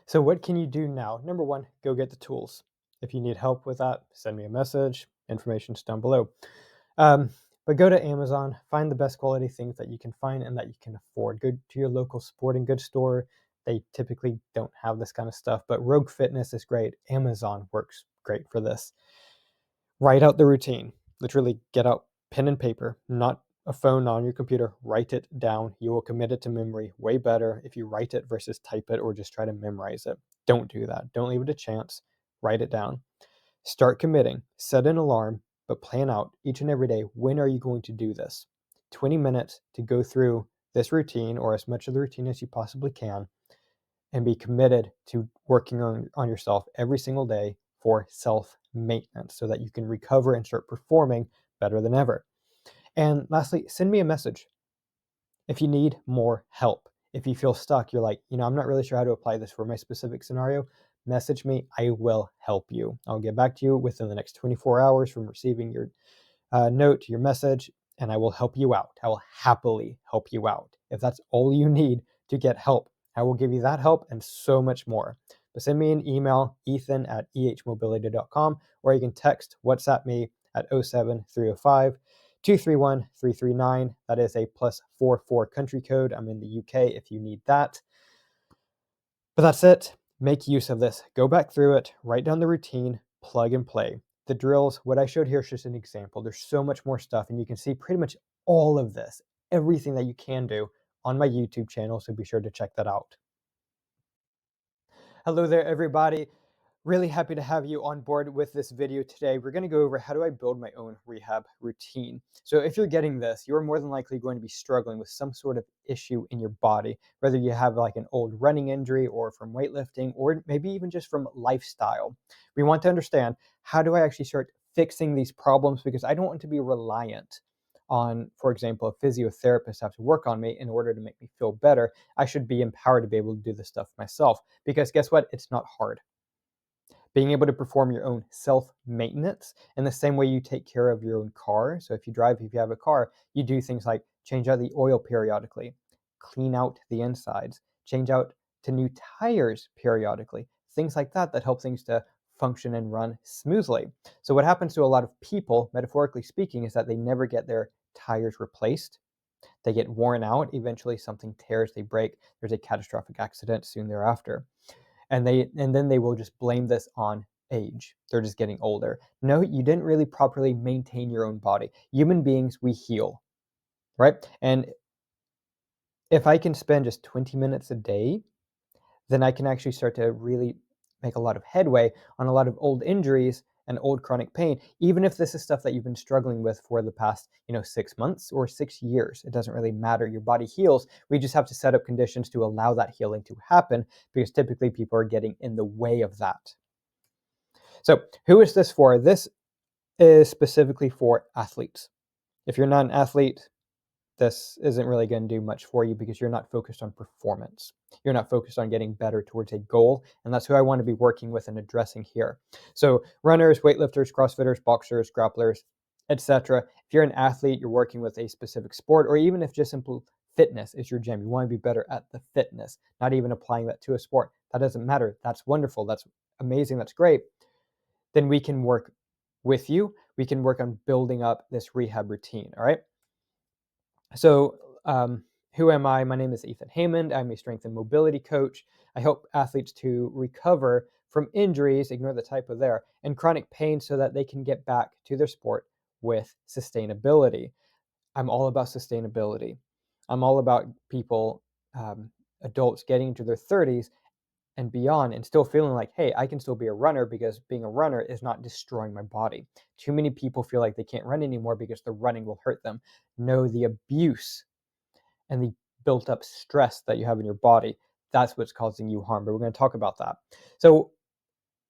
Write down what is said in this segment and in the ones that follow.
So what can you do now? Number one, go get the tools. If you need help with that, send me a message. Information's down below. Um, but go to Amazon, find the best quality things that you can find and that you can afford. Go to your local sporting goods store. They typically don't have this kind of stuff, but Rogue Fitness is great. Amazon works great for this. Write out the routine. Literally get out pen and paper, not a phone on your computer. Write it down. You will commit it to memory way better if you write it versus type it or just try to memorize it. Don't do that. Don't leave it to chance. Write it down. Start committing. Set an alarm, but plan out each and every day, when are you going to do this? 20 minutes to go through this routine or as much of the routine as you possibly can, and be committed to working on yourself every single day for self-maintenance so that you can recover and start performing better than ever. And lastly, send me a message if you need more help. If you feel stuck, you're like, I'm not really sure how to apply this for my specific scenario, message me. I will help you. I'll get back to you within the next 24 hours from receiving your note, your message, and I will help you out. I will happily help you out. If that's all you need to get help, I will give you that help and so much more. But send me an email, ethan@ehmobility.com, or you can text, WhatsApp me at 07305 231 339. That is a +44 country code. I'm in the UK if you need that. But that's it. Make use of this. Go back through it, write down the routine, plug and play. The drills, what I showed here is just an example. There's so much more stuff, and you can see pretty much all of this, everything that you can do on my YouTube channel, so be sure to check that out. Hello there, everybody. Really happy to have you on board with this video today. We're going to go over how do I build my own rehab routine. So if you're getting this, you're more than likely going to be struggling with some sort of issue in your body, whether you have like an old running injury or from weightlifting, or maybe even just from lifestyle. We want to understand, how do I actually start fixing these problems? Because I don't want to be reliant on, for example, a physiotherapist have to work on me in order to make me feel better. I should be empowered to be able to do this stuff myself, because guess what? It's not hard. Being able to perform your own self-maintenance in the same way you take care of your own car. So if you have a car, you do things like change out the oil periodically, clean out the insides, change out to new tires periodically, things like that that help things to function and run smoothly. So what happens to a lot of people, metaphorically speaking, is that they never get their tires replaced. They get worn out. Eventually something tears, they break. There's a catastrophic accident soon thereafter. And then they will just blame this on age. They're just getting older. No, you didn't really properly maintain your own body. Human beings, we heal, right? And if I can spend just 20 minutes a day, then I can actually start to really make a lot of headway on a lot of old injuries and old chronic pain, even if this is stuff that you've been struggling with for the past 6 months or 6 years. It doesn't really matter. Your body heals. We just have to set up conditions to allow that healing to happen, because typically people are getting in the way of that. So who is this for? This is specifically for athletes. If you're not an athlete, this isn't really going to do much for you, because you're not focused on performance. You're not focused on getting better towards a goal, and that's who I want to be working with and addressing here. So runners, weightlifters, crossfitters, boxers, grapplers, etc. If you're an athlete, you're working with a specific sport, or even if just simple fitness is your gym, you want to be better at the fitness, not even applying that to a sport. That doesn't matter. That's wonderful. That's amazing. That's great. Then we can work with you. We can work on building up this rehab routine. All right. So, who am I? My name is Ethan Hammond. I'm a strength and mobility coach. I help athletes to recover from injuries, ignore the typo there, and chronic pain so that they can get back to their sport with sustainability. I'm all about sustainability. I'm all about people, adults getting into their 30s and beyond and still feeling like, hey, I can still be a runner, because being a runner is not destroying my body. Too many people feel like they can't run anymore because the running will hurt them. No, the abuse and the built up stress that you have in your body, that's what's causing you harm. But we're going to talk about that. So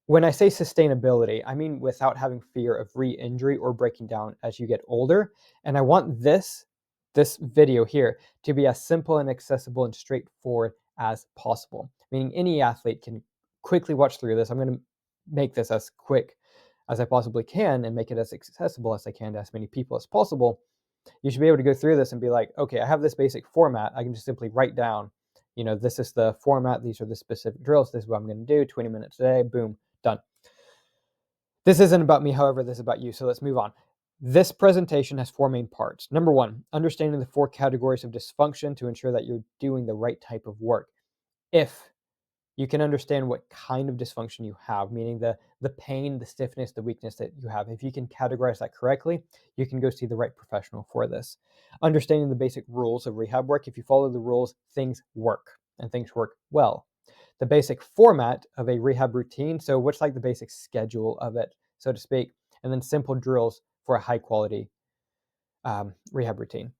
when I say sustainability, I mean without having fear of re-injury or breaking down as you get older. And I want this video here to be as simple and accessible and straightforward as possible. Meaning any athlete can quickly watch through this. I'm going to make this as quick as I possibly can and make it as accessible as I can to as many people as possible. You should be able to go through this and be like, okay, I have this basic format. I can just simply write down, This is the format. These are the specific drills. This is what I'm going to do. 20 minutes a day. Boom, done. This isn't about me, however, this is about you. So let's move on. This presentation has 4 main parts. Number 1, understanding the 4 categories of dysfunction to ensure that you're doing the right type of work. If you can understand what kind of dysfunction you have, meaning the pain, the stiffness, the weakness that you have. If you can categorize that correctly, you can go see the right professional for this. Understanding the basic rules of rehab work. If you follow the rules, things work and things work well. The basic format of a rehab routine. So what's like the basic schedule of it, so to speak, and then simple drills for a high quality rehab routine,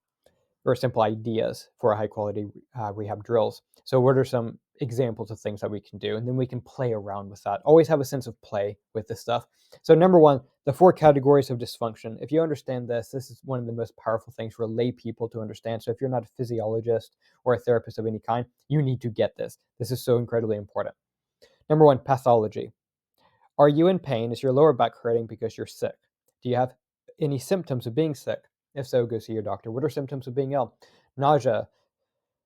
or simple ideas for a high quality rehab drills. So what are some examples of things that we can do? And then we can play around with that. Always have a sense of play with this stuff. So number 1, the 4 categories of dysfunction. If you understand this is one of the most powerful things for lay people to understand. So if you're not a physiologist or a therapist of any kind, you need to get this. This is so incredibly important. Number 1, pathology. Are you in pain? Is your lower back hurting because you're sick? Do you have any symptoms of being sick? If so, go see your doctor. What are symptoms of being ill? Nausea,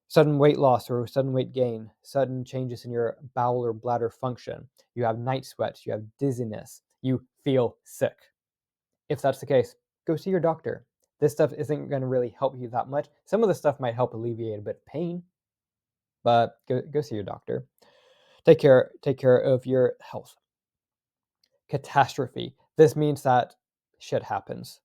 sudden weight loss or sudden weight gain, sudden changes in your bowel or bladder function. You have night sweats, you have dizziness, you feel sick. If that's the case, go see your doctor. This stuff isn't going to really help you that much. Some of the stuff might help alleviate a bit of pain, but go see your doctor. Take care of your health. Catastrophe. This means that shit happens.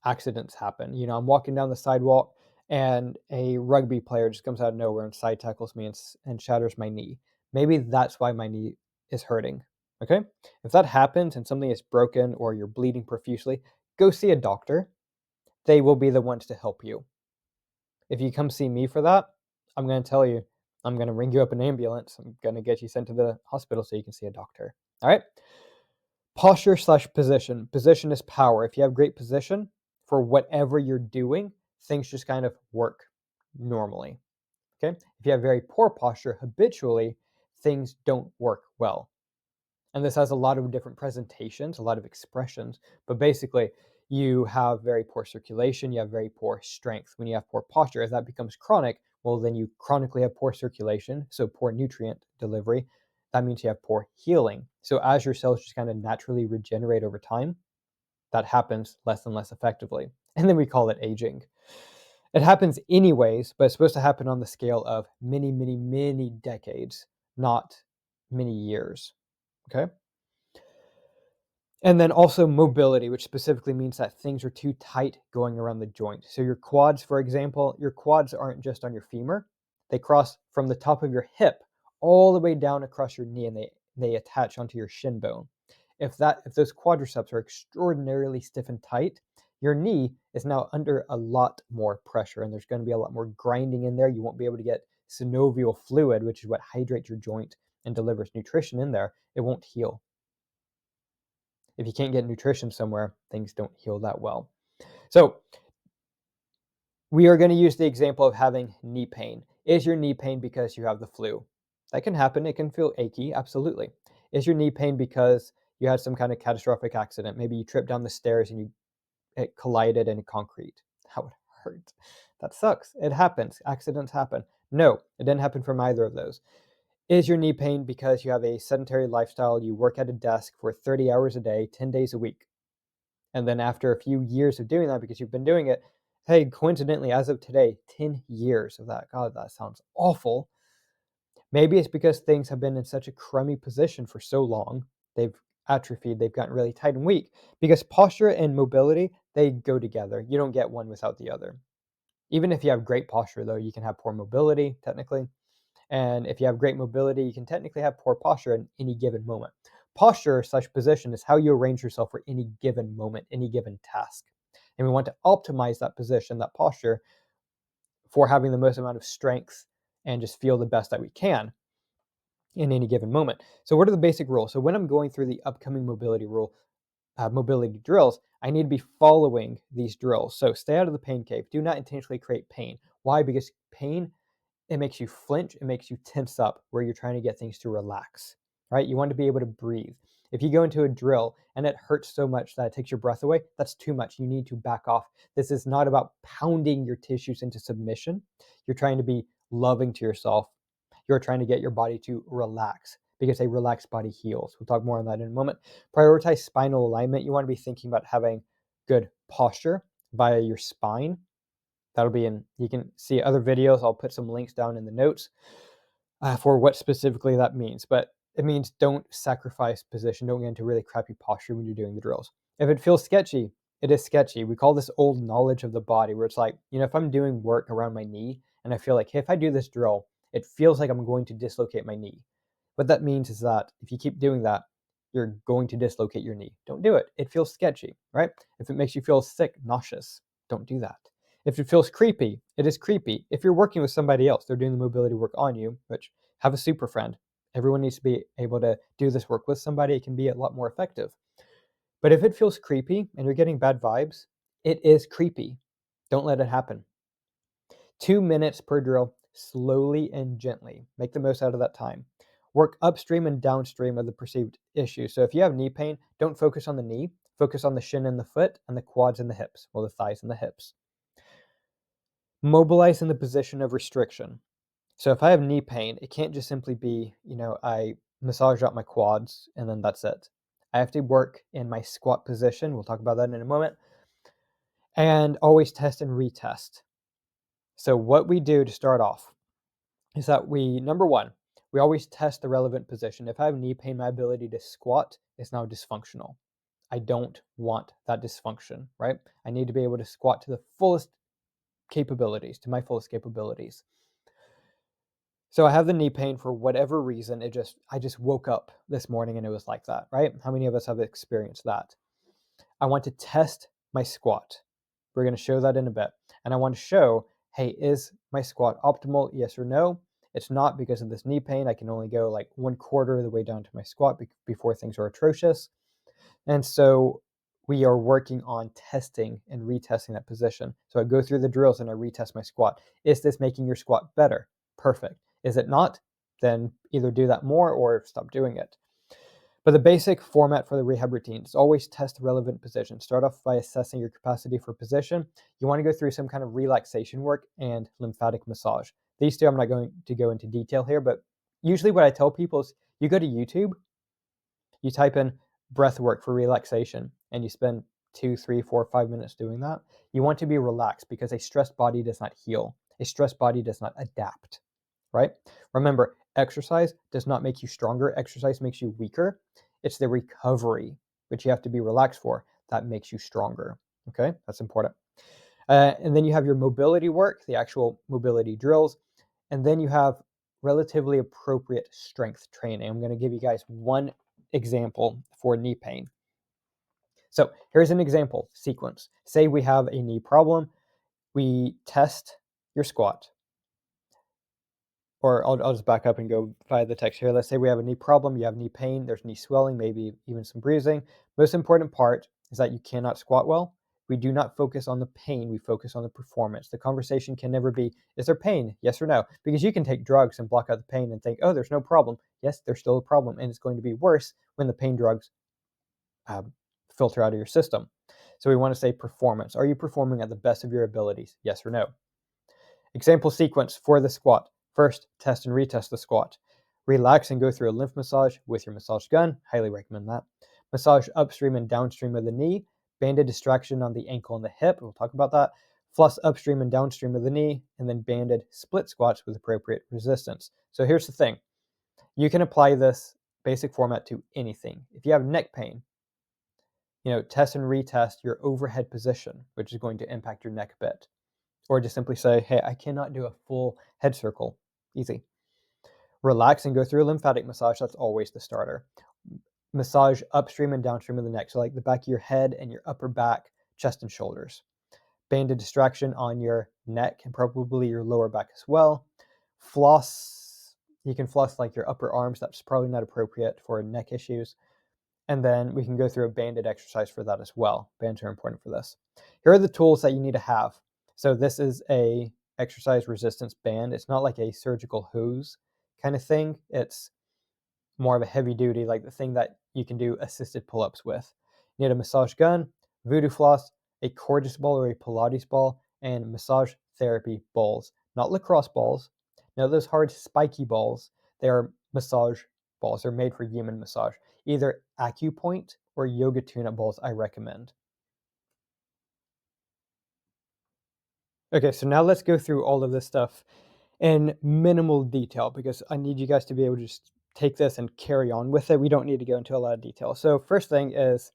Accidents happen. I'm walking down the sidewalk and a rugby player just comes out of nowhere and side tackles me and shatters my knee. Maybe that's why my knee is hurting. Okay? If that happens and something is broken or you're bleeding profusely, go see a doctor. They will be the ones to help you. If you come see me for that, I'm going to tell you, I'm going to ring you up an ambulance. I'm going to get you sent to the hospital so you can see a doctor. All right? Posture/position. Position is power. If you have great position for whatever you're doing, things just kind of work normally. Okay? If you have very poor posture habitually, things don't work well. And this has a lot of different presentations, a lot of expressions, but basically you have very poor circulation, you have very poor strength. When you have poor posture, as that becomes chronic, well, then you chronically have poor circulation, so poor nutrient delivery. That means you have poor healing. So as your cells just kind of naturally regenerate over time, that happens less and less effectively. And then we call it aging. It happens anyways, but it's supposed to happen on the scale of many, many, many decades, not many years. Okay? And then also mobility, which specifically means that things are too tight going around the joint. So your quads, for example, your quads aren't just on your femur. They cross from the top of your hip all the way down across your knee, and they attach onto your shin bone. If those quadriceps are extraordinarily stiff and tight, your knee is now under a lot more pressure, and there's going to be a lot more grinding in there. You won't be able to get synovial fluid, which is what hydrates your joint and delivers nutrition in there. It won't heal. If you can't get nutrition somewhere, things don't heal that well. So we are going to use the example of having knee pain. Is your knee pain because you have the flu? That can happen. It can feel achy, absolutely. Is your knee pain because you had some kind of catastrophic accident? Maybe you tripped down the stairs and it collided in concrete. That would hurt. That sucks. It happens. Accidents happen. No, it didn't happen from either of those. Is your knee pain because you have a sedentary lifestyle, you work at a desk for 30 hours a day, 10 days a week? And then after a few years of doing that, because you've been doing it, hey, coincidentally, as of today, 10 years of that. God, that sounds awful. Maybe it's because things have been in such a crummy position for so long. They've atrophied, they've gotten really tight and weak. Because posture and mobility, they go together. You don't get one without the other. Even if you have great posture, though, you can have poor mobility, technically. And if you have great mobility, you can technically have poor posture at any given moment. Posture/position is how you arrange yourself for any given moment, any given task. And we want to optimize that position, that posture, for having the most amount of strength and just feel the best that we can in any given moment. So what are the basic rules? So when I'm going through the upcoming mobility drills, I need to be following these drills. So stay out of the pain cave. Do not intentionally create pain. Why? Because pain, it makes you flinch, it makes you tense up where you're trying to get things to relax, right? You want to be able to breathe. If you go into a drill and it hurts so much that it takes your breath away, that's too much. You need to back off. This is not about pounding your tissues into submission. You're trying to be loving to yourself You're trying to get your body to relax because a relaxed body heals. We'll talk more on that in a moment. Prioritize spinal alignment. You want to be thinking about having good posture via your spine. That'll be you can see other videos. I'll put some links down in the notes for what specifically that means. But it means don't sacrifice position. Don't get into really crappy posture when you're doing the drills. If it feels sketchy, it is sketchy. We call this old knowledge of the body, where it's like, if I'm doing work around my knee and I feel like, hey, if I do this drill, it feels like I'm going to dislocate my knee. What that means is that if you keep doing that, you're going to dislocate your knee. Don't do it. It feels sketchy, right? If it makes you feel sick, nauseous, don't do that. If it feels creepy, it is creepy. If you're working with somebody else, they're doing the mobility work on you, which have a super friend. Everyone needs to be able to do this work with somebody. It can be a lot more effective. But if it feels creepy and you're getting bad vibes, it is creepy. Don't let it happen. 2 minutes per drill, slowly and gently. Make the most out of that time. Work upstream and downstream of the perceived issue. So if you have knee pain, don't focus on the knee. Focus on the shin and the foot and the quads and the hips, or the thighs and the hips. Mobilize in the position of restriction. So if I have knee pain, it can't just simply be, I massage out my quads and then that's it. I have to work in my squat position. We'll talk about that in a moment. And always test and retest. So what we do to start off is that number one, we always test the relevant position. If I have knee pain, my ability to squat is now dysfunctional. I don't want that dysfunction, right? I need to be able to squat to my fullest capabilities. So I have the knee pain for whatever reason. I just woke up this morning and it was like that, right? How many of us have experienced that? I want to test my squat. We're going to show that in a bit. And I want to show, hey, is my squat optimal? Yes or no? It's not because of this knee pain. I can only go like 1/4 of the way down to my squat before things are atrocious. And so we are working on testing and retesting that position. So I go through the drills and I retest my squat. Is this making your squat better? Perfect. Is it not? Then either do that more or stop doing it. But the basic format for the rehab routine is always test the relevant position. Start off by assessing your capacity for position. You want to go through some kind of relaxation work and lymphatic massage. These two I'm not going to go into detail here, but usually what I tell people is you go to YouTube, you type in breath work for relaxation, and you spend 2, 3, 4, 5 minutes doing that. You want to be relaxed because a stressed body does not heal. A stressed body does not adapt, right? Remember, exercise does not make you stronger. Exercise makes you weaker. It's the recovery, which you have to be relaxed for, that makes you stronger. Okay, that's important. And then you have your mobility work, the actual mobility drills. And then you have relatively appropriate strength training. I'm going to give you guys one example for knee pain. So here's an example sequence. Say we have a knee problem. We test your squat. Or I'll just back up and go via the text here. Let's say we have a knee problem, you have knee pain, there's knee swelling, maybe even some bruising. Most important part is that you cannot squat well. We do not focus on the pain, we focus on the performance. The conversation can never be, is there pain? Yes or no? Because you can take drugs and block out the pain and think, oh, there's no problem. Yes, there's still a problem, and it's going to be worse when the pain drugs filter out of your system. So we want to say performance. Are you performing at the best of your abilities? Yes or no? Example sequence for the squat. First, test and retest the squat. Relax and go through a lymph massage with your massage gun. Highly recommend that. Massage upstream and downstream of the knee. Banded distraction on the ankle and the hip. We'll talk about that. Floss upstream and downstream of the knee. And then banded split squats with appropriate resistance. So here's the thing. You can apply this basic format to anything. If you have neck pain, test and retest your overhead position, which is going to impact your neck a bit. Or just simply say, hey, I cannot do a full head circle. Easy. Relax and go through a lymphatic massage. That's always the starter. Massage upstream and downstream of the neck. So like the back of your head and your upper back, chest and shoulders. Banded distraction on your neck and probably your lower back as well. Floss. You can floss like your upper arms. That's probably not appropriate for neck issues. And then we can go through a banded exercise for that as well. Bands are important for this. Here are the tools that you need to have. So this is a exercise resistance band. It's not like a surgical hose kind of thing. It's more of a heavy duty, like the thing that you can do assisted pull-ups with. You need a massage gun, voodoo floss, a cordless ball or a Pilates ball, and massage therapy balls. Not lacrosse balls, Now, those hard, spiky balls, they are massage balls. They're made for human massage. Either acupoint or yoga tune-up balls I recommend. Okay, so now let's go through all of this stuff in minimal detail because I need you guys to be able to just take this and carry on with it. We don't need to go into a lot of detail. So first thing is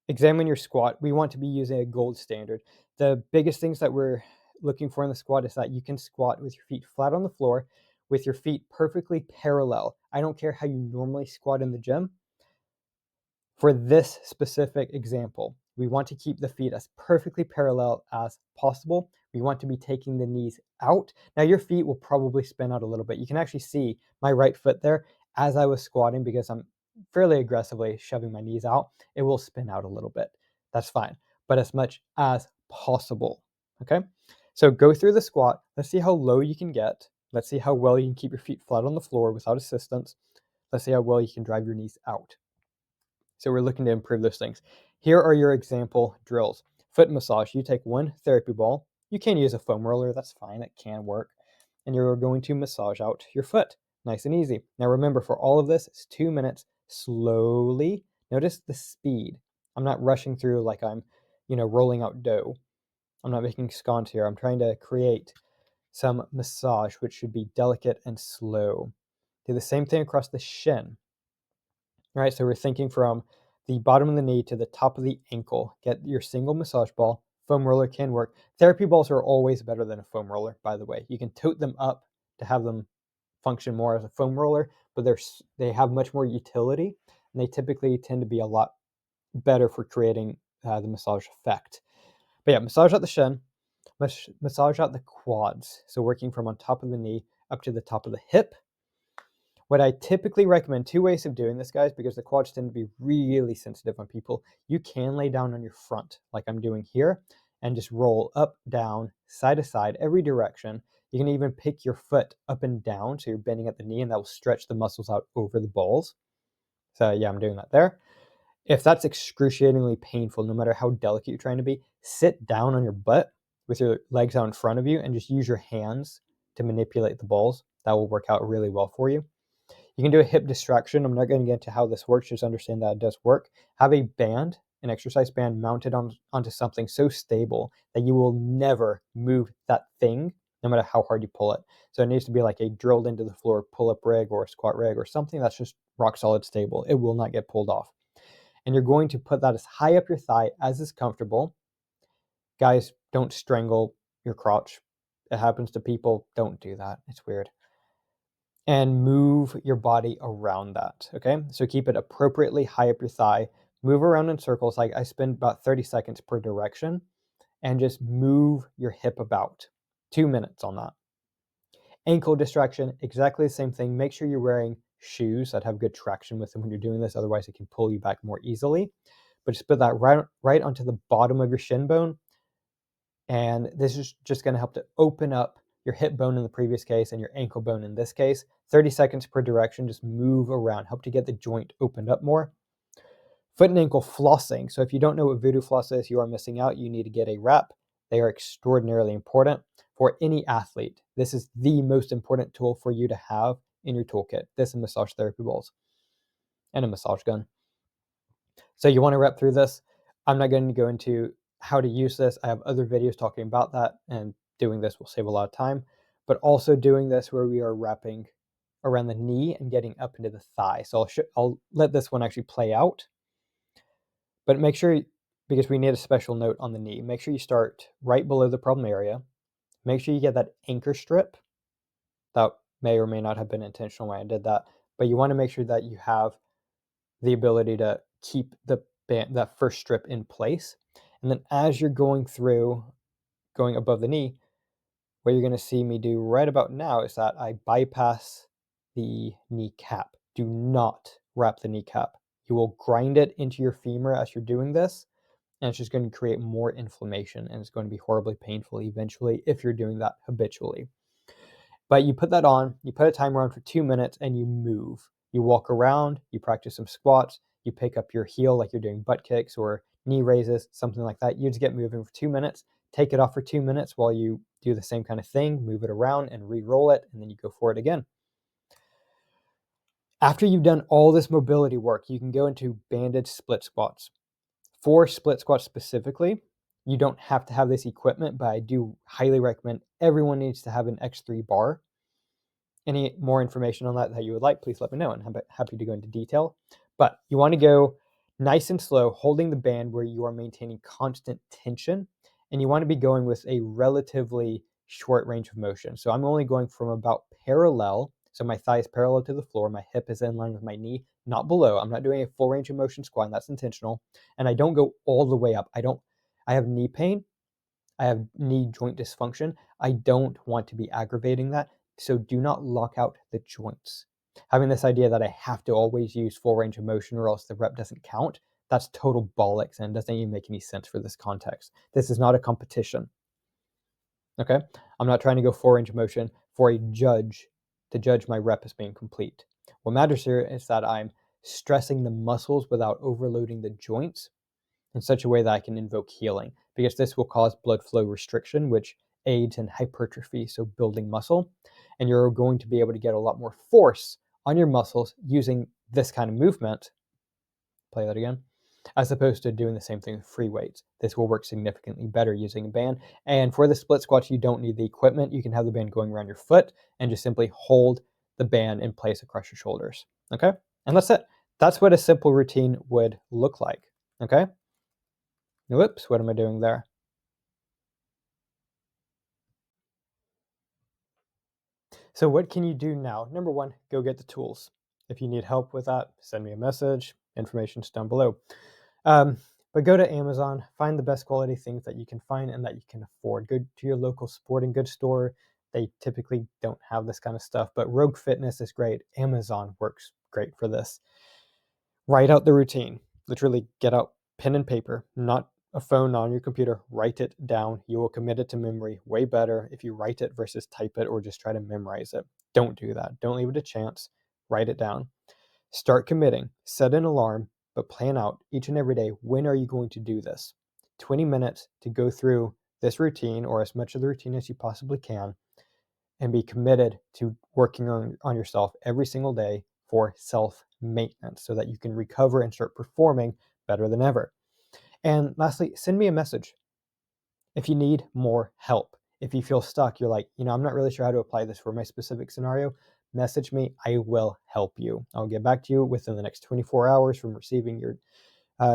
examine your squat. We want to be using a gold standard. The biggest things that we're looking for in the squat is that you can squat with your feet flat on the floor, with your feet perfectly parallel. I don't care how you normally squat in the gym. For this specific example, we want to keep the feet as perfectly parallel as possible. We want to be taking the knees out. Now, your feet will probably spin out a little bit. You can actually see my right foot there as I was squatting because I'm fairly aggressively shoving my knees out. It will spin out a little bit. That's fine, but as much as possible. Okay, so go through the squat. Let's see how low you can get. Let's see how well you can keep your feet flat on the floor without assistance. Let's see how well you can drive your knees out. So we're looking to improve those things. Here are your example drills. Foot massage. You take one therapy ball. You can use a foam roller. That's fine. It can work. And you're going to massage out your foot. Nice and easy. Now remember, for all of this, it's 2 minutes slowly. Notice the speed. I'm not rushing through like I'm, rolling out dough. I'm not making scones here. I'm trying to create some massage, which should be delicate and slow. Do the same thing across the shin. All right, so we're thinking from the bottom of the knee to the top of the ankle. Get your single massage ball. Foam roller can work. Therapy balls are always better than a foam roller, by the way. You can tote them up to have them function more as a foam roller, but they have much more utility, and they typically tend to be a lot better for creating the massage effect. But yeah, massage out the shin, massage out the quads. So working from on top of the knee up to the top of the hip. What I typically recommend, two ways of doing this, guys, because the quads tend to be really sensitive on people. You can lay down on your front, like I'm doing here, and just roll up, down, side to side, every direction. You can even pick your foot up and down, so you're bending at the knee, and that will stretch the muscles out over the balls. So yeah, I'm doing that there. If that's excruciatingly painful, no matter how delicate you're trying to be, sit down on your butt with your legs out in front of you and just use your hands to manipulate the balls. That will work out really well for you. You can do a hip distraction. I'm not going to get into how this works, just understand that it does work. Have a band, an exercise band mounted onto something so stable that you will never move that thing, no matter how hard you pull it. So it needs to be like a drilled into the floor pull-up rig or a squat rig or something that's just rock solid stable. It will not get pulled off. And you're going to put that as high up your thigh as is comfortable. Guys, don't strangle your crotch. It happens to people. Don't do that. It's weird. And move your body around that, okay? So keep it appropriately high up your thigh. Move around in circles. Like I spend about 30 seconds per direction, and just move your hip about. 2 minutes on that. Ankle distraction, exactly the same thing. Make sure you're wearing shoes that have good traction with them when you're doing this. Otherwise, it can pull you back more easily. But just put that right onto the bottom of your shin bone. And this is just going to help to open up your hip bone in the previous case and your ankle bone in this case. 30 seconds per direction, just move around, help to get the joint opened up more. Foot and ankle flossing. So if you don't know what voodoo floss is, you are missing out. You need to get a wrap. They are extraordinarily important for any athlete. This is the most important tool for you to have in your toolkit. This and massage therapy balls and a massage gun. So you want to rep through this. I'm not going to go into how to use this. I have other videos talking about that, and doing this will save a lot of time. But also doing this where we are wrapping around the knee and getting up into the thigh. So I'll let this one actually play out. But make sure, because we need a special note on the knee, make sure you start right below the problem area. Make sure you get that anchor strip. That may or may not have been intentional when I did that. But you want to make sure that you have the ability to keep that first strip in place. And then as you're going above the knee, what you're going to see me do right about now is that I bypass the kneecap. Do not wrap the kneecap. You will grind it into your femur as you're doing this, and it's just going to create more inflammation, and it's going to be horribly painful eventually if you're doing that habitually. But you put that on, you put a timer on for 2 minutes, and you move. You walk around, you practice some squats, you pick up your heel like you're doing butt kicks or knee raises, something like that. You just get moving for 2 minutes. take it off for 2 minutes while you do the same kind of thing, move it around and re-roll it, and then you go for it again. After you've done all this mobility work, you can go into banded split squats. For split squats specifically, you don't have to have this equipment, but I do highly recommend everyone needs to have an X3 bar. Any more information on that you would like, please let me know, and I'm happy to go into detail. But you want to go nice and slow, holding the band where you are maintaining constant tension, and you want to be going with a relatively short range of motion. So I'm only going from about parallel, so my thigh is parallel to the floor, my hip is in line with my knee, not below. I'm not doing a full range of motion squat, and that's intentional. And I don't go all the way up. I have knee pain, I have knee joint dysfunction. I don't want to be aggravating that. So do not lock out the joints. Having this idea that I have to always use full range of motion or else the rep doesn't count, that's total bollocks and doesn't even make any sense for this context. This is not a competition. Okay? I'm not trying to go full range of motion for a judge to judge my rep as being complete. What matters here is that I'm stressing the muscles without overloading the joints in such a way that I can invoke healing, because this will cause blood flow restriction, which aids in hypertrophy, so building muscle. And you're going to be able to get a lot more force on your muscles using this kind of movement. Play that again. As opposed to doing the same thing with free weights. This will work significantly better using a band. And for the split squats, you don't need the equipment. You can have the band going around your foot and just simply hold the band in place across your shoulders. Okay? And that's it. That's what a simple routine would look like. Okay? Whoops, what am I doing there? So what can you do now? Number one, go get the tools. If you need help with that, send me a message. Information's down below. But go to Amazon, find the best quality things that you can find and that you can afford. Go to your local sporting goods store. They typically don't have this kind of stuff, but Rogue Fitness is great. Amazon works great for this. Write out the routine. Literally get out pen and paper, not a phone on your computer. Write it down. You will commit it to memory way better if you write it versus type it or just try to memorize it. Don't do that. Don't leave it to chance. Write it down. Start committing. Set an alarm, but plan out each and every day, when are you going to do this? 20 minutes to go through this routine or as much of the routine as you possibly can, and be committed to working on yourself every single day for self-maintenance so that you can recover and start performing better than ever. And lastly, send me a message if you need more help. If you feel stuck, you're like, I'm not really sure how to apply this for my specific scenario, message me. I will help you. I'll get back to you within the next 24 hours from receiving your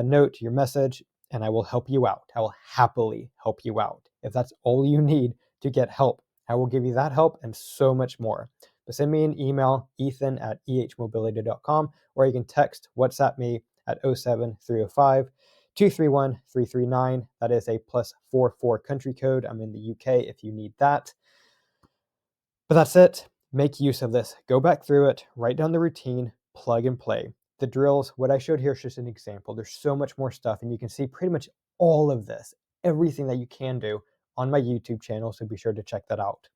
note, your message, and I will help you out. I will happily help you out. If that's all you need to get help, I will give you that help and so much more. But send me an email, ethan@ehmobility.com, or you can text, WhatsApp me at 07305 231 339. That is a +44 country code. I'm in the UK if you need that. But that's it. Make use of this. Go back through it, write down the routine, plug and play. The drills, what I showed here is just an example. There's so much more stuff, and you can see pretty much all of this, everything that you can do on my YouTube channel, so be sure to check that out.